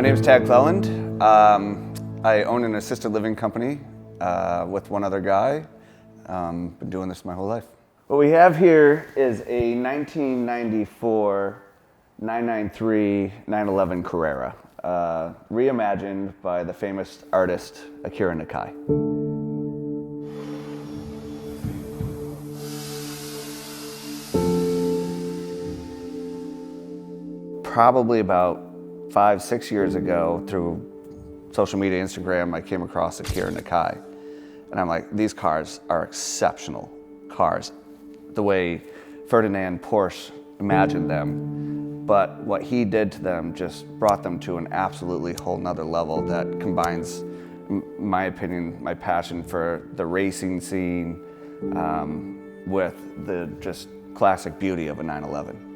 name is Clelland. I own an assisted living company with one other guy. Been doing this my whole life. What we have here is a 1994 993 911 Carrera, reimagined by the famous artist Akira Nakai. Probably about 5-6 years ago, through social media, Instagram, I came across Akira Nakai. And I'm like, these cars are exceptional cars. The way Ferdinand Porsche imagined them, but what he did to them just brought them to an absolutely whole nother level that combines, in my opinion, my passion for the racing scene with the just classic beauty of a 911.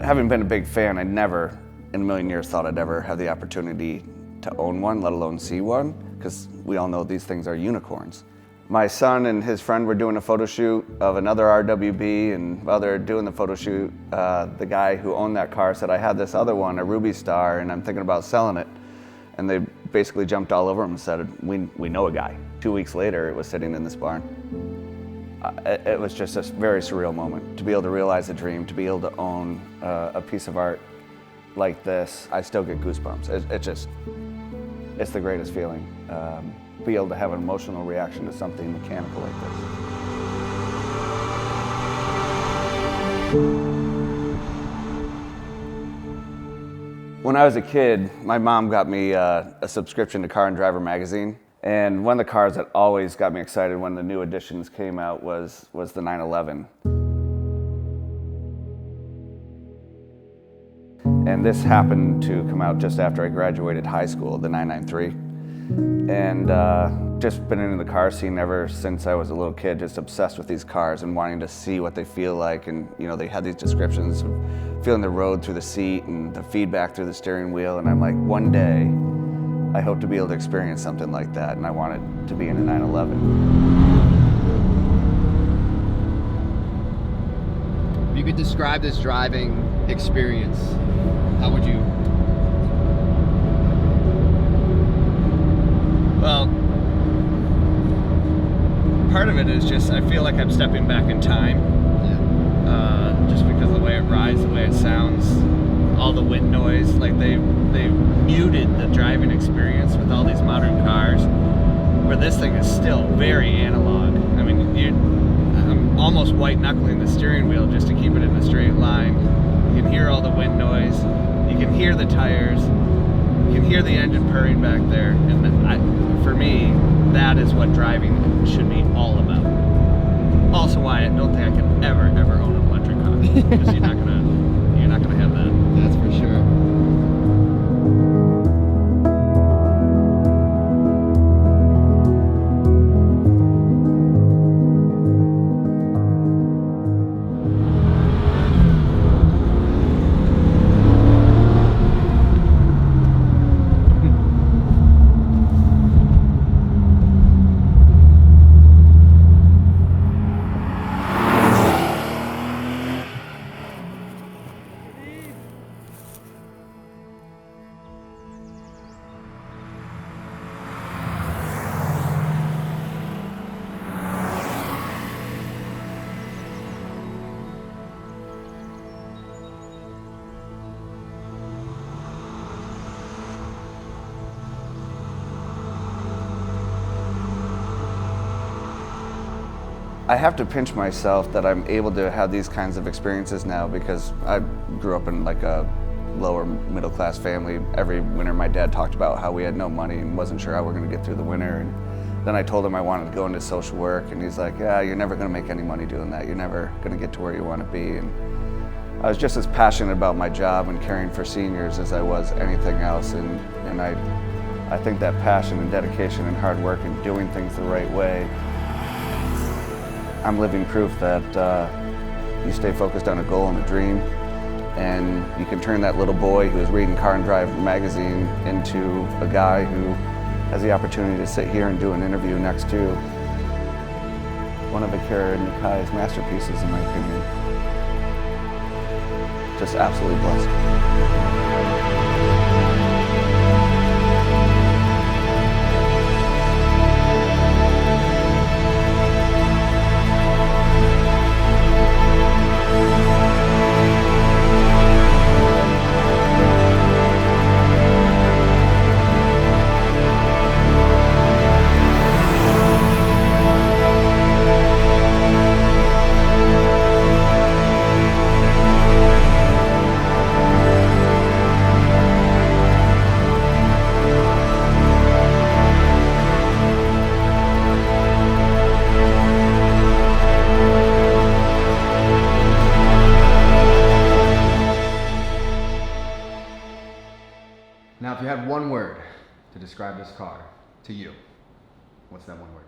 Having been a big fan, I never in a million years thought I'd ever have the opportunity to own one, let alone see one, because we all know these things are unicorns. My son and his friend were doing a photo shoot of another RWB, and while they're doing the photo shoot, the guy who owned that car said, I had this other one, a Rubystar, and I'm thinking about selling it. And they basically jumped all over him and said, we know a guy. 2 weeks later, it was sitting in this barn. It was just a very surreal moment to be able to realize a dream, to be able to own a piece of art like this. I still get goosebumps. It's the greatest feeling. Be able to have an emotional reaction to something mechanical like this. When I was a kid, my mom got me a subscription to Car and Driver magazine. And one of the cars that always got me excited when the new editions came out was the 911. And this happened to come out just after I graduated high school, the 993. And just been in the car scene ever since I was a little kid, just obsessed with these cars and wanting to see what they feel like. And you know, they had these descriptions of feeling the road through the seat and the feedback through the steering wheel. And I'm like, one day, I hope to be able to experience something like that, and I want it to be in a 911. If you could describe this driving experience, how would you? Well, part of it is just I feel like I'm stepping back in time. Yeah. Just because of the way it rides, the way it sounds, all the wind noise, like they've muted the driving experience with all these modern cars, where this thing is still very analog. I mean, I'm almost white knuckling the steering wheel just to keep it in a straight line. You can hear all the wind noise, you can hear the tires, you can hear the engine purring back there, and for me, that is what driving should be all about. Also why I don't think I can ever own an electric car, because you're not gonna have that. That's for sure. I have to pinch myself that I'm able to have these kinds of experiences now, because I grew up in like a lower middle class family. Every winter my dad talked about how we had no money and wasn't sure how we're going to get through the winter. And then I told him I wanted to go into social work, and he's like, yeah, you're never going to make any money doing that. You're never going to get to where you want to be. And I was just as passionate about my job and caring for seniors as I was anything else. And I I think that passion and dedication and hard work and doing things the right way, I'm living proof that you stay focused on a goal and a dream, and you can turn that little boy who is reading Car and Drive magazine into a guy who has the opportunity to sit here and do an interview next to one of Akira Nakai's masterpieces, in my opinion. Just absolutely blessed. Now, if you had one word to describe this car to you, what's that one word?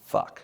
Fuck.